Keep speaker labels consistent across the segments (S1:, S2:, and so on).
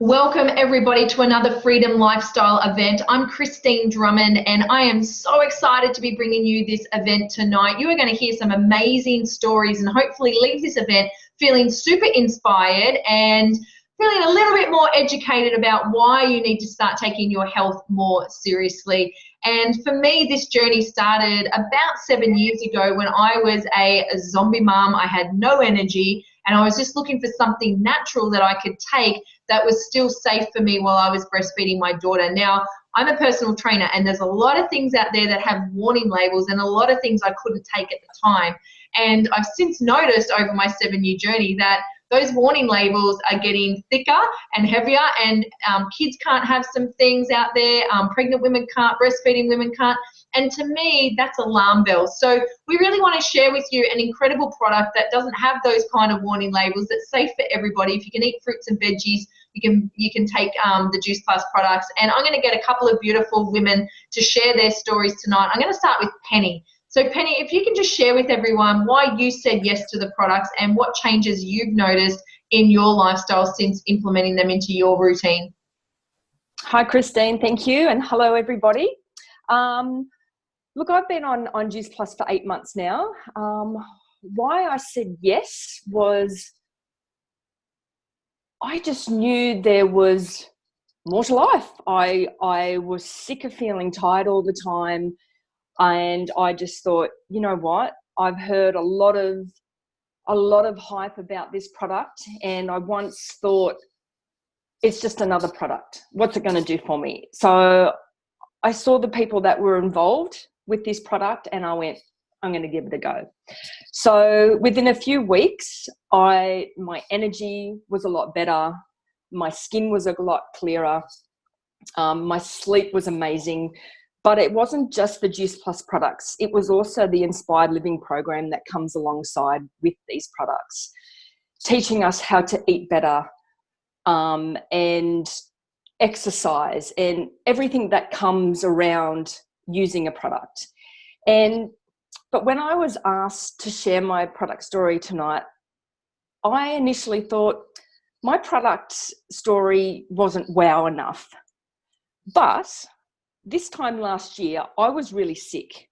S1: Welcome everybody to another Freedom Lifestyle event. I'm Christine Drummond and I am so excited to be bringing you this event tonight. You are going to hear some amazing stories and hopefully leave this event feeling super inspired and feeling a little bit more educated about why you need to start taking your health more seriously. And for me, this journey started about 7 years ago when I was a zombie mom. I had no energy and I was just looking for something natural that I could take that was still safe for me while I was breastfeeding my daughter. Now, I'm a personal trainer and there's a lot of things out there that have warning labels and a lot of things I couldn't take at the time. And I've since noticed over my 7-year journey that those warning labels are getting thicker and heavier, and kids can't have some things out there, pregnant women can't, breastfeeding women can't, and to me, that's alarm bells. So we really want to share with you an incredible product that doesn't have those kind of warning labels, that's safe for everybody. If you can eat fruits and veggies, you can take the Juice Plus products, and I'm going to get a couple of beautiful women to share their stories tonight. I'm going to start with Penny. So Penny, if you can just share with everyone why you said yes to the products and what changes you've noticed in your lifestyle since implementing them into your routine.
S2: Hi, Christine. Thank you. And hello, everybody. Look, I've been on Juice Plus for 8 months now. Why I said yes was I just knew there was more to life. I was sick of feeling tired all the time. And I just thought, you know what? I've heard a lot of hype about this product, and I once thought it's just another product. What's it going to do for me? So I saw the people that were involved with this product, and I went, I'm going to give it a go. So within a few weeks, my energy was a lot better. My skin was a lot clearer. My sleep was amazing. But it wasn't just the Juice Plus products. It was also the Inspired Living program that comes alongside with these products, teaching us how to eat better and exercise and everything that comes around using a product. But when I was asked to share my product story tonight, I initially thought my product story wasn't wow enough. But this time last year, I was really sick.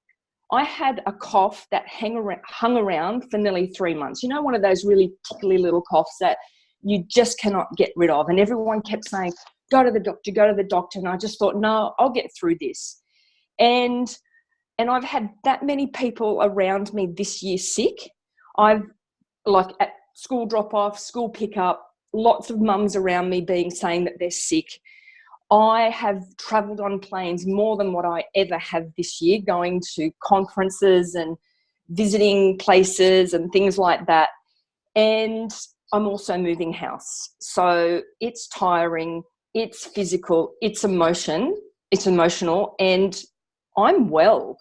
S2: I had a cough that hung around for nearly 3 months. You know, one of those really tickly little coughs that you just cannot get rid of. And everyone kept saying, go to the doctor, go to the doctor. And I just thought, no, I'll get through this. And I've had that many people around me this year sick. I've, like at school drop-off, school pickup, lots of mums around me saying that they're sick. I have travelled on planes more than what I ever have this year, going to conferences and visiting places and things like that. And I'm also moving house. So it's tiring, it's physical, it's emotional, and I'm well.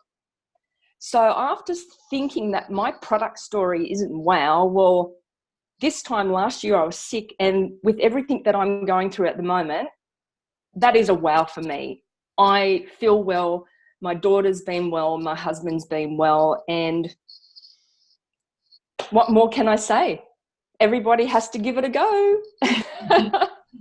S2: So after thinking that my product story isn't wow, well, this time last year I was sick, and with everything that I'm going through at the moment, that is a wow for me. I feel well. My daughter's been well. My husband's been well. And what more can I say? Everybody has to give it a go.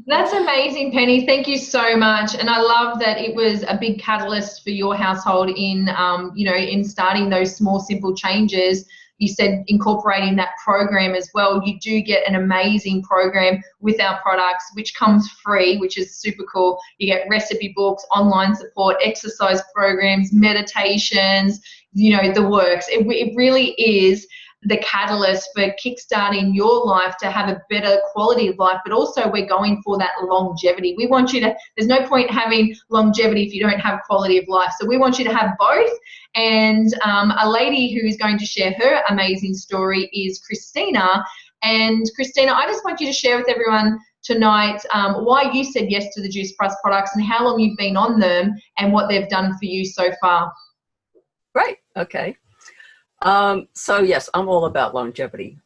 S1: That's amazing, Penny. Thank you so much. And I love that it was a big catalyst for your household in, in starting those small, simple changes. You said incorporating that program as well. You do get an amazing program with our products, which comes free, which is super cool. You get recipe books, online support, exercise programs, meditations, the works. It really is the catalyst for kickstarting your life to have a better quality of life, but also we're going for that longevity. We want you to, there's no point having longevity if you don't have quality of life. So we want you to have both. And a lady who is going to share her amazing story is Krystyna. And Krystyna, I just want you to share with everyone tonight why you said yes to the Juice Plus products and how long you've been on them and what they've done for you so far.
S3: Great. Okay. So yes, I'm all about longevity.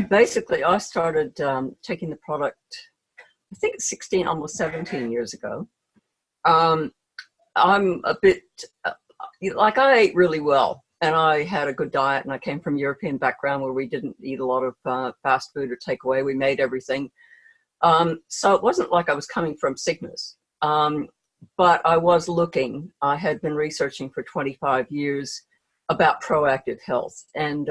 S3: Basically, I started taking the product, I think it's 16, almost 17 years ago. I'm a bit, I ate really well, and I had a good diet, and I came from a European background where we didn't eat a lot of fast food or takeaway. We made everything. So it wasn't like I was coming from sickness, but I was looking. I had been researching for 25 years about proactive health. And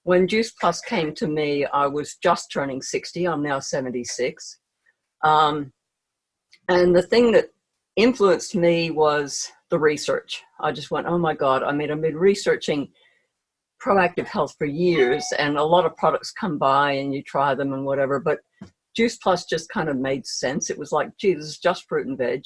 S3: when Juice Plus came to me, I was just turning 60. I'm now 76. And the thing that influenced me was the research. I just went, oh my God. I mean, I've been researching proactive health for years, and a lot of products come by and you try them and whatever, but Juice Plus just kind of made sense. It was like, gee, this is just fruit and veg,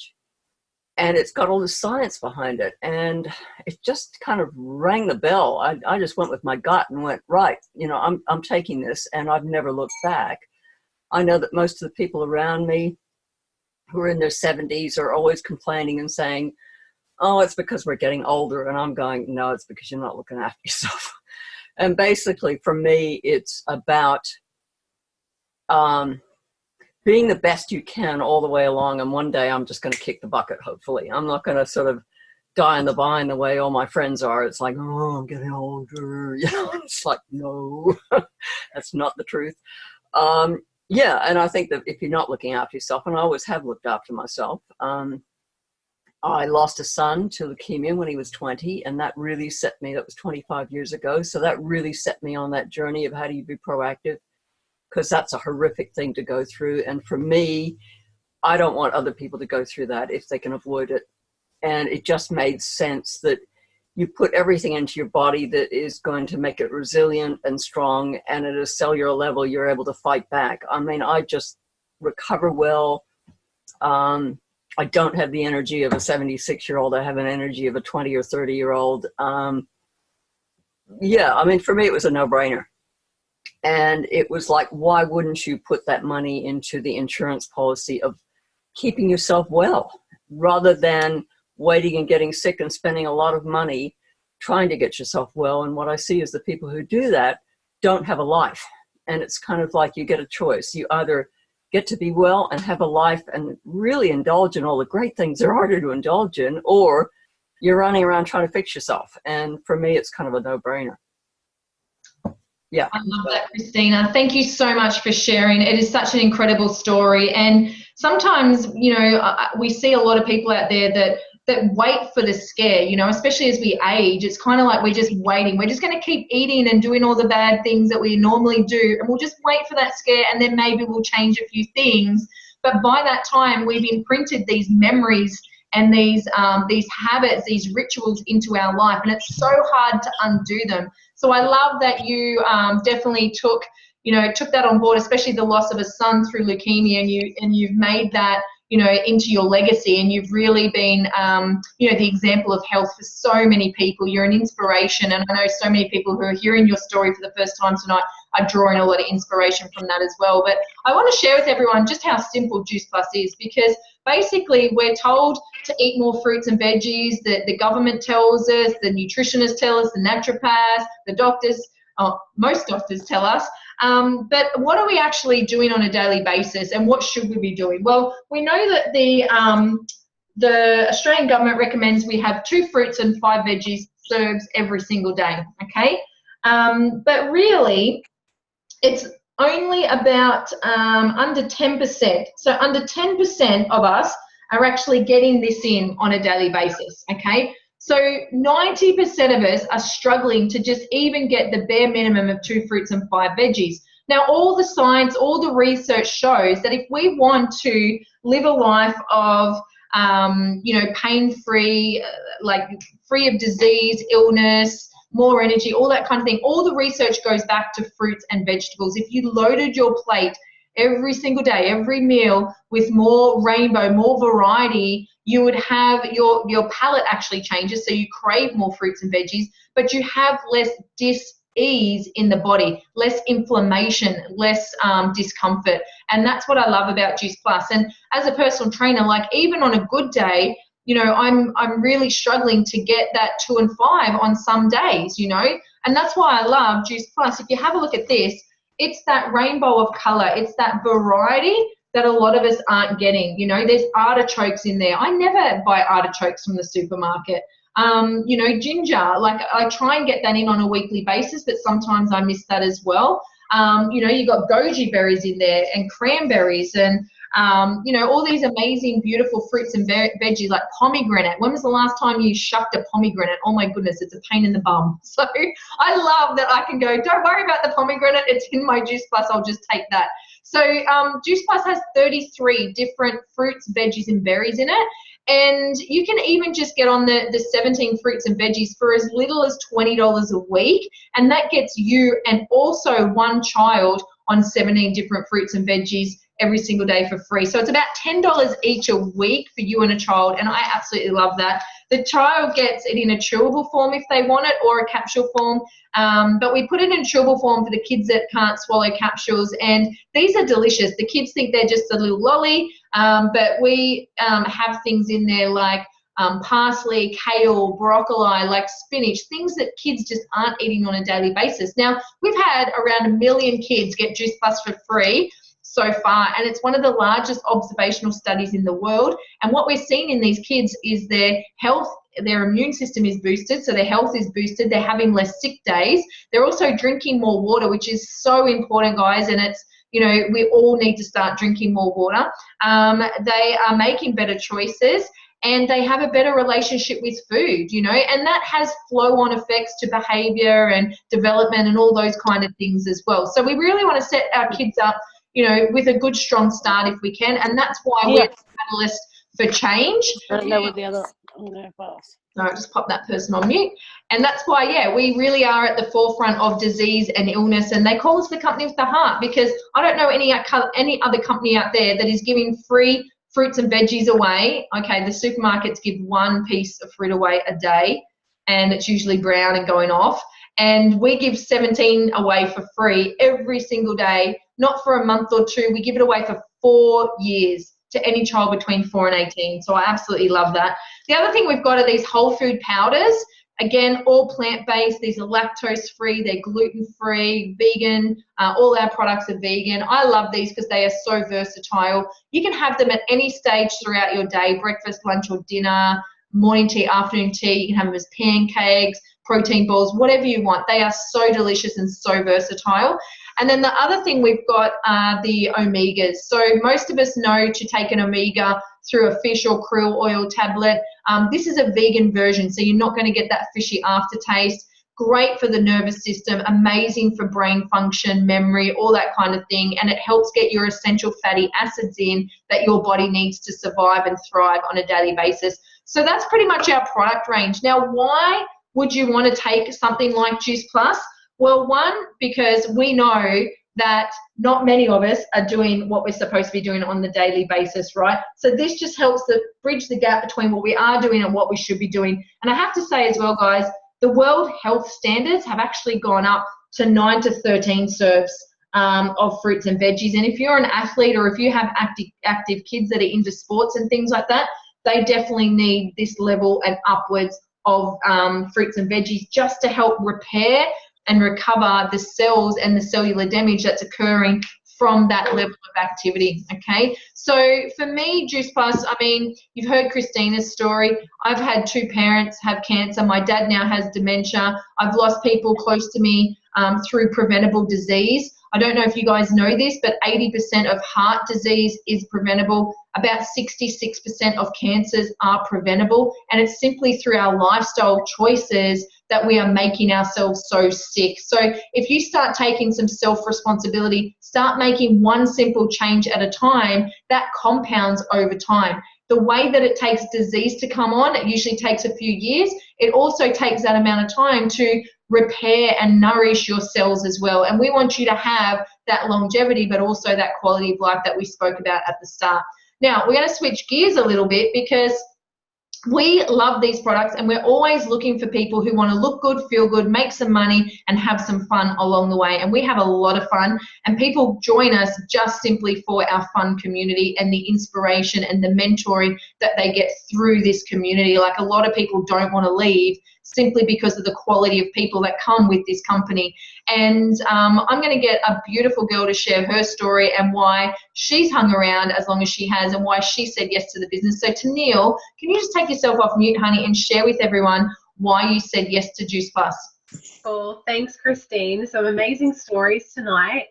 S3: and it's got all the science behind it. And it just kind of rang the bell. I just went with my gut and went, right, you know, I'm taking this, and I've never looked back. I know that most of the people around me who are in their 70s are always complaining and saying, oh, it's because we're getting older. And I'm going, no, it's because you're not looking after yourself. And basically for me, it's about being the best you can all the way along. And one day I'm just going to kick the bucket, hopefully. I'm not going to sort of die on the vine the way all my friends are. It's like, oh, I'm getting older. You know, it's like, no, that's not the truth. Yeah, and I think that if you're not looking after yourself, and I always have looked after myself, I lost a son to leukemia when he was 20, and that really set me, that was 25 years ago, so that really set me on that journey of how do you be proactive, because that's a horrific thing to go through. And for me, I don't want other people to go through that if they can avoid it. And it just made sense that you put everything into your body that is going to make it resilient and strong, and at a cellular level, you're able to fight back. I mean, I just recover well. I don't have the energy of a 76-year-old. I have an energy of a 20 or 30-year-old. Yeah, I mean, for me, it was a no-brainer. And it was like, why wouldn't you put that money into the insurance policy of keeping yourself well, rather than waiting and getting sick and spending a lot of money trying to get yourself well? And what I see is the people who do that don't have a life. And it's kind of like you get a choice. You either get to be well and have a life and really indulge in all the great things there are to indulge in, or you're running around trying to fix yourself. And for me, it's kind of a no-brainer. Yeah.
S1: I love that, Krystyna. Thank you so much for sharing. It is such an incredible story. And sometimes, you know, we see a lot of people out there that wait for the scare, you know, especially as we age. It's kind of like we're just waiting. We're just going to keep eating and doing all the bad things that we normally do, and we'll just wait for that scare, and then maybe we'll change a few things. But by that time, we've imprinted these memories and these habits, these rituals into our life, and it's so hard to undo them. So I love that you definitely took that on board, especially the loss of a son through leukemia, and you've made that, you know, into your legacy, and you've really been, you know, the example of health for so many people. You're an inspiration, and I know so many people who are hearing your story for the first time tonight are drawing a lot of inspiration from that as well. But I want to share with everyone just how simple Juice Plus is, because basically we're told to eat more fruits and veggies. The government tells us, the nutritionists tell us, the naturopaths, the doctors, most doctors tell us. But what are we actually doing on a daily basis, and what should we be doing? Well, we know that the Australian government recommends we have 2 fruits and 5 veggies serves every single day, okay? But really, it's only about under 10%. So under 10% of us are actually getting this in on a daily basis, okay? So 90% of us are struggling to just even get the bare minimum of 2 fruits and 5 veggies. Now, all the science, all the research shows that if we want to live a life of, you know, pain-free, like free of disease, illness, more energy, all that kind of thing, all the research goes back to fruits and vegetables. If you loaded your plate every single day, every meal with more rainbow, more variety, you would have your palate actually changes, so you crave more fruits and veggies, but you have less dis-ease in the body, less inflammation, less discomfort. And that's what I love about Juice Plus. And as a personal trainer, like even on a good day, you know, I'm really struggling to get that 2 and 5 on some days, you know, and that's why I love Juice Plus. If you have a look at this, it's that rainbow of color. It's that variety that a lot of us aren't getting. You know, there's artichokes in there. I never buy artichokes from the supermarket. You know, ginger, like I try and get that in on a weekly basis, but sometimes I miss that as well. You know, you've got goji berries in there and cranberries and, you know, all these amazing, beautiful fruits and veggies like pomegranate. When was the last time you shucked a pomegranate? Oh my goodness, it's a pain in the bum. So I love that I can go, don't worry about the pomegranate, it's in my Juice Plus, I'll just take that. So Juice Plus has 33 different fruits, veggies, and berries in it. And you can even just get on the 17 fruits and veggies for as little as $20 a week. And that gets you and also one child on 17 different fruits and veggies every single day for free. So it's about $10 each a week for you and a child, and I absolutely love that. The child gets it in a chewable form if they want it, or a capsule form, but we put it in chewable form for the kids that can't swallow capsules, and these are delicious. The kids think they're just a little lolly, but we have things in there like parsley, kale, broccoli, like spinach, things that kids just aren't eating on a daily basis. Now, we've had around 1 million kids get Juice Plus for free so far, and it's one of the largest observational studies in the world. And what we're seeing in these kids is their health, their immune system is boosted, so their health is boosted, they're having less sick days, they're also drinking more water, which is so important, guys, and it's, you know, we all need to start drinking more water. They are making better choices, and they have a better relationship with food, you know, and that has flow-on effects to behavior and development and all those kind of things as well. So we really want to set our kids up, you know, with a good, strong start if we can, and that's why we're a catalyst for change.
S4: I don't know what the other on there fast.
S1: No, just pop that person on mute. And that's why, yeah, we really are at the forefront of disease and illness, and they call us the company with the heart, because I don't know any other company out there that is giving free fruits and veggies away. Okay, the supermarkets give one piece of fruit away a day, and it's usually brown and going off. And we give 17 away for free every single day, not for a month or two. We give it away for 4 years to any child between 4 and 18. So I absolutely love that. The other thing we've got are these whole food powders. Again, all plant-based. These are lactose-free, they're gluten-free, vegan. All our products are vegan. I love these because they are so versatile. You can have them at any stage throughout your day, breakfast, lunch, or dinner, morning tea, afternoon tea. You can have them as pancakes, protein balls, whatever you want. They are so delicious and so versatile. And then the other thing we've got are the omegas. So most of us know to take an omega through a fish or krill oil tablet. This is a vegan version, so you're not going to get that fishy aftertaste. Great for the nervous system, amazing for brain function, memory, all that kind of thing, and it helps get your essential fatty acids in that your body needs to survive and thrive on a daily basis. So that's pretty much our product range. Now, why would you want to take something like Juice Plus? Well, one, because we know that not many of us are doing what we're supposed to be doing on the daily basis, right? So this just helps to bridge the gap between what we are doing and what we should be doing. And I have to say as well, guys, the World Health Standards have actually gone up to 9 to 13 serves of fruits and veggies. And if you're an athlete, or if you have active kids that are into sports and things like that, they definitely need this level and upwards of fruits and veggies just to help repair and recover the cells and the cellular damage that's occurring from that level of activity, okay? So for me, Juice Plus, I mean, you've heard Krystyna's story. I've had 2 parents have cancer. My dad now has dementia. I've lost people close to me through preventable disease. I don't know if you guys know this, but 80% of heart disease is preventable. About 66% of cancers are preventable, and it's simply through our lifestyle choices that we are making ourselves so sick. So if you start taking some self-responsibility, start making one simple change at a time, that compounds over time. The way that it takes disease to come on, it usually takes a few years. It also takes that amount of time to repair and nourish your cells as well. And we want you to have that longevity, but also that quality of life that we spoke about at the start. Now, we're going to switch gears a little bit, because we love these products, and we're always looking for people who want to look good, feel good, make some money, and have some fun along the way. And we have a lot of fun, and people join us just simply for our fun community and the inspiration and the mentoring that they get through this community. Like, a lot of people don't want to leave simply because of the quality of people that come with this company. And I'm going to get a beautiful girl to share her story and why she's hung around as long as she has, and why she said yes to the business. So Tennille, can you just take yourself off mute, honey, and share with everyone why you said yes to Juice Plus?
S5: Well, thanks, Christine. Some amazing stories tonight.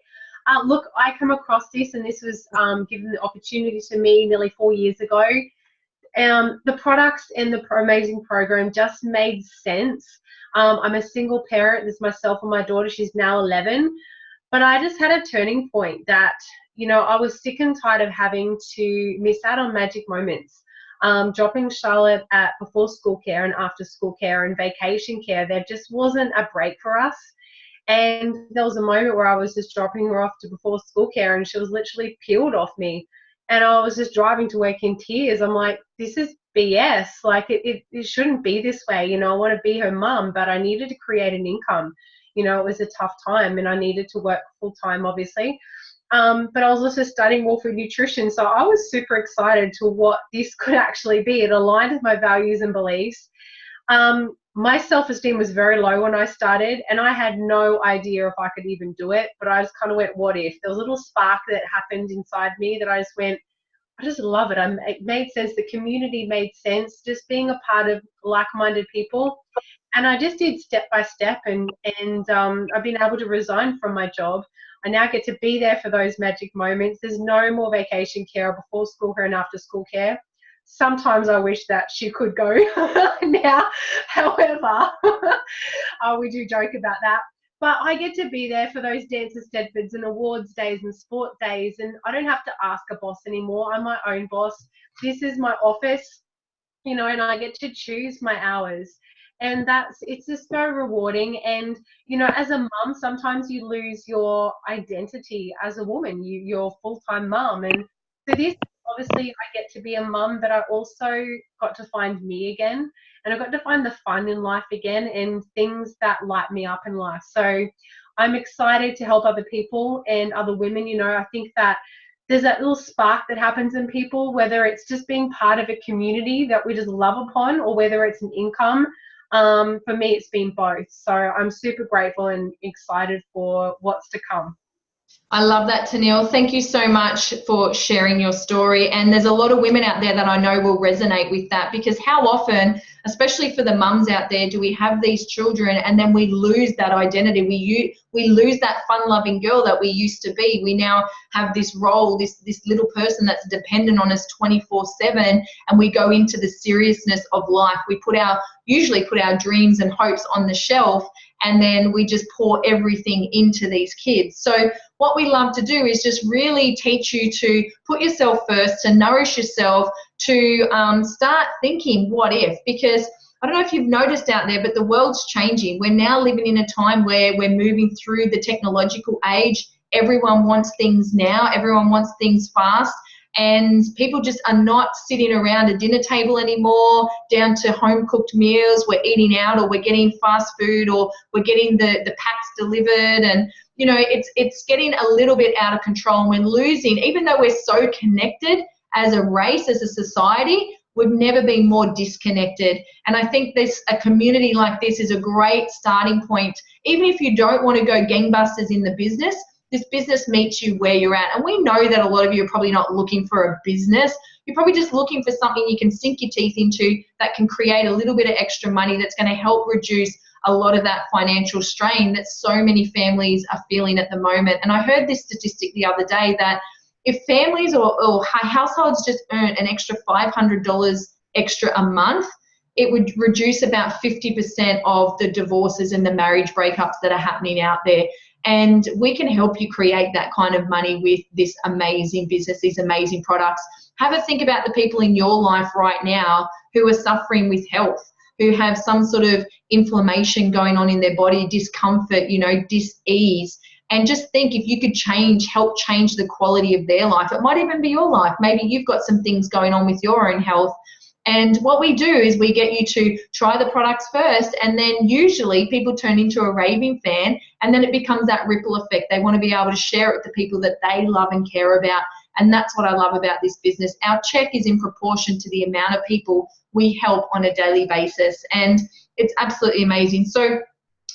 S5: Look, I come across this, and this was given the opportunity to me nearly 4 years ago. The products and the amazing program just made sense. I'm a single parent. There's myself and my daughter. She's now 11. But I just had a turning point that, you know, I was sick and tired of having to miss out on magic moments. Dropping Charlotte at before school care and after school care and vacation care, there just wasn't a break for us. And there was a moment where I was just dropping her off to before school care, and she was literally peeled off me. And I was just driving to work in tears. I'm like, this is BS. Like, it shouldn't be this way. You know, I want to be her mum, but I needed to create an income. You know, it was a tough time, and I needed to work full time, obviously. But I was also studying more for nutrition. So I was super excited to what this could actually be. It aligned with my values and beliefs. My self-esteem was very low when I started, and I had no idea if I could even do it, but I just kind of went, what if? There was a little spark that happened inside me that I just went, I just love it. It made sense. The community made sense, just being a part of like-minded people. And I just did step by step, and I've been able to resign from my job. I now get to be there for those magic moments. There's no more vacation care, before school care and after school care. Sometimes I wish that she could go now. However, we do joke about that. But I get to be there for those Dancer Stedfords and awards days and sport days, and I don't have to ask a boss anymore. I'm my own boss. This is my office, you know, and I get to choose my hours. And it's just so rewarding. And, you know, as a mum, sometimes you lose your identity as a woman. You're a full-time mum. And so this, obviously, I get to be a mum, but I also got to find me again. And I got to find the fun in life again and things that light me up in life. So I'm excited to help other people and other women. You know, I think that there's that little spark that happens in people, whether it's just being part of a community that we just love upon, or whether it's an income. For me, it's been both. So I'm super grateful and excited for what's to come.
S1: I love that, Tennille. Thank you so much for sharing your story. And there's a lot of women out there that I know will resonate with that, because how often, especially for the mums out there, do we have these children and then we lose that identity? We lose that fun-loving girl that we used to be. We now have this role, this little person that's dependent on us 24/7, and we go into the seriousness of life. We usually put our dreams and hopes on the shelf, and then we just pour everything into these kids. So what we love to do is just really teach you to put yourself first, to nourish yourself, to start thinking what if, because I don't know if you've noticed out there, but the world's changing. We're now living in a time where we're moving through the technological age. Everyone wants things now. Everyone wants things fast. And people just are not sitting around a dinner table anymore, down to home-cooked meals. We're eating out, or we're getting fast food, or we're getting the packs delivered. And, you know, it's getting a little bit out of control, and we're losing, even though we're so connected as a race, as a society, we've never been more disconnected. And I think a community like this is a great starting point. Even if you don't want to go gangbusters in the business, this business meets you where you're at. And we know that a lot of you are probably not looking for a business. You're probably just looking for something you can sink your teeth into that can create a little bit of extra money that's going to help reduce a lot of that financial strain that so many families are feeling at the moment. And I heard this statistic the other day that if families or households just earn an extra $500 extra a month, it would reduce about 50% of the divorces and the marriage breakups that are happening out there. And we can help you create that kind of money with this amazing business, these amazing products. Have a think about the people in your life right now who are suffering with health, who have some sort of inflammation going on in their body, discomfort, you know, dis-ease. And just think, if you could help change the quality of their life. It might even be your life. Maybe you've got some things going on with your own health. And what we do is we get you to try the products first, and then usually people turn into a raving fan, and then it becomes that ripple effect. They want to be able to share it with the people that they love and care about. And that's what I love about this business. Our check is in proportion to the amount of people we help on a daily basis. And it's absolutely amazing. So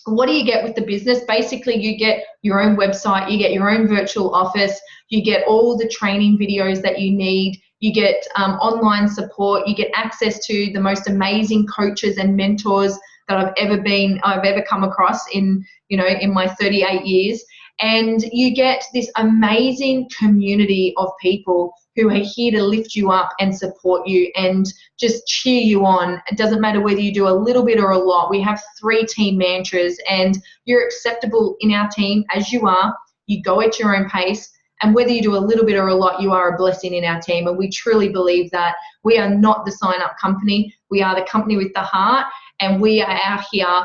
S1: what do you get with the business? Basically, you get your own website, you get your own virtual office, you get all the training videos that you need, you get online support, you get access to the most amazing coaches and mentors that I've ever come across in, you know, in my 38 years. And you get this amazing community of people who are here to lift you up and support you and just cheer you on. It doesn't matter whether you do a little bit or a lot. We have 3 team mantras, and you're acceptable in our team as you are. You go at your own pace, and whether you do a little bit or a lot, you are a blessing in our team. And we truly believe that we are not the sign-up company. We are the company with the heart, and we are out here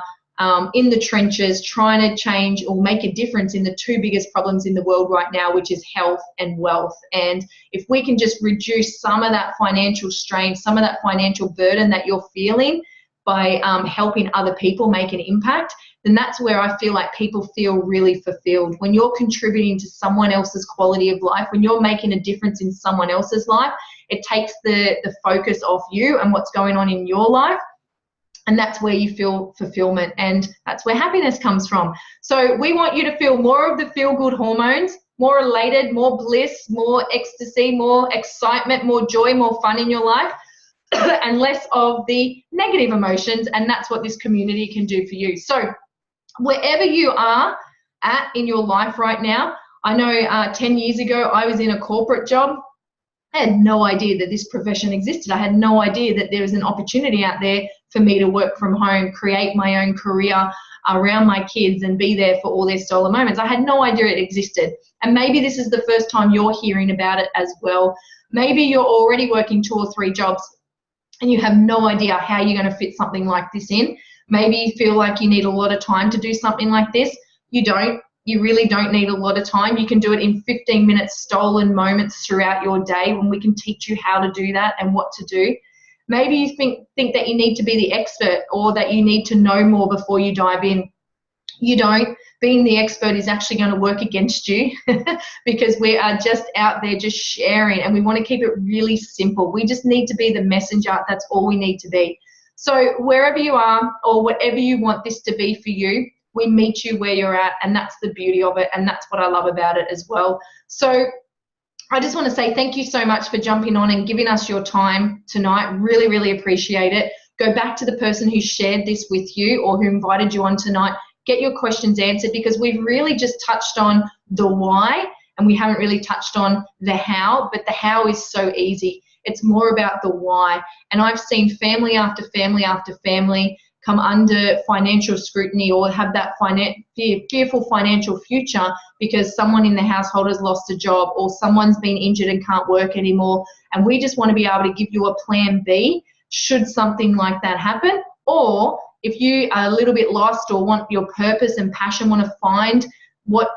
S1: in the trenches trying to change or make a difference in the 2 biggest problems in the world right now, which is health and wealth. And if we can just reduce some of that financial strain, some of that financial burden that you're feeling by helping other people make an impact, then that's where I feel like people feel really fulfilled. When you're contributing to someone else's quality of life, when you're making a difference in someone else's life, it takes the focus off you and what's going on in your life. And that's where you feel fulfillment, and that's where happiness comes from. So we want you to feel more of the feel-good hormones, more elated, more bliss, more ecstasy, more excitement, more joy, more fun in your life, and less of the negative emotions, and that's what this community can do for you. So wherever you are at in your life right now, I know 10 years ago I was in a corporate job. I had no idea that this profession existed. I had no idea that there was an opportunity out there for me to work from home, create my own career around my kids, and be there for all their stolen moments. I had no idea it existed. And maybe this is the first time you're hearing about it as well. Maybe you're already working 2 or 3 jobs and you have no idea how you're going to fit something like this in. Maybe you feel like you need a lot of time to do something like this. You don't. You really don't need a lot of time. You can do it in 15 minutes stolen moments throughout your day, when we can teach you how to do that and what to do. Maybe you think that you need to be the expert, or that you need to know more before you dive in. You don't. Being the expert is actually going to work against you because we are just out there just sharing, and we want to keep it really simple. We just need to be the messenger. That's all we need to be. So wherever you are, or whatever you want this to be for you, we meet you where you're at, and that's the beauty of it, and that's what I love about it as well. So I just want to say thank you so much for jumping on and giving us your time tonight. Really, really appreciate it. Go back to the person who shared this with you or who invited you on tonight. Get your questions answered, because we've really just touched on the why, and we haven't really touched on the how, but the how is so easy. It's more about the why. And I've seen family after family after family come under financial scrutiny, or have that fearful financial future because someone in the household has lost a job, or someone's been injured and can't work anymore. And we just want to be able to give you a plan B should something like that happen. Or if you are a little bit lost, or want your purpose and passion, want to find what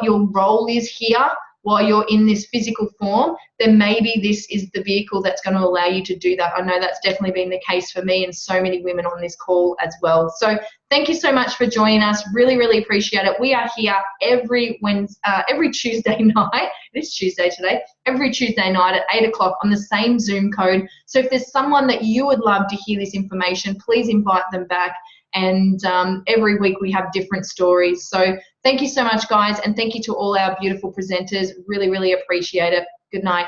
S1: your role is here while you're in this physical form, then maybe this is the vehicle that's going to allow you to do that. I know that's definitely been the case for me and so many women on this call as well. So thank you so much for joining us. Really, really appreciate it. We are here every Tuesday night. It is Tuesday today. Every Tuesday night at 8 o'clock on the same Zoom code. So if there's someone that you would love to hear this information, please invite them back. And every week we have different stories. So thank you so much, guys, and thank you to all our beautiful presenters. Really, really appreciate it. Good night.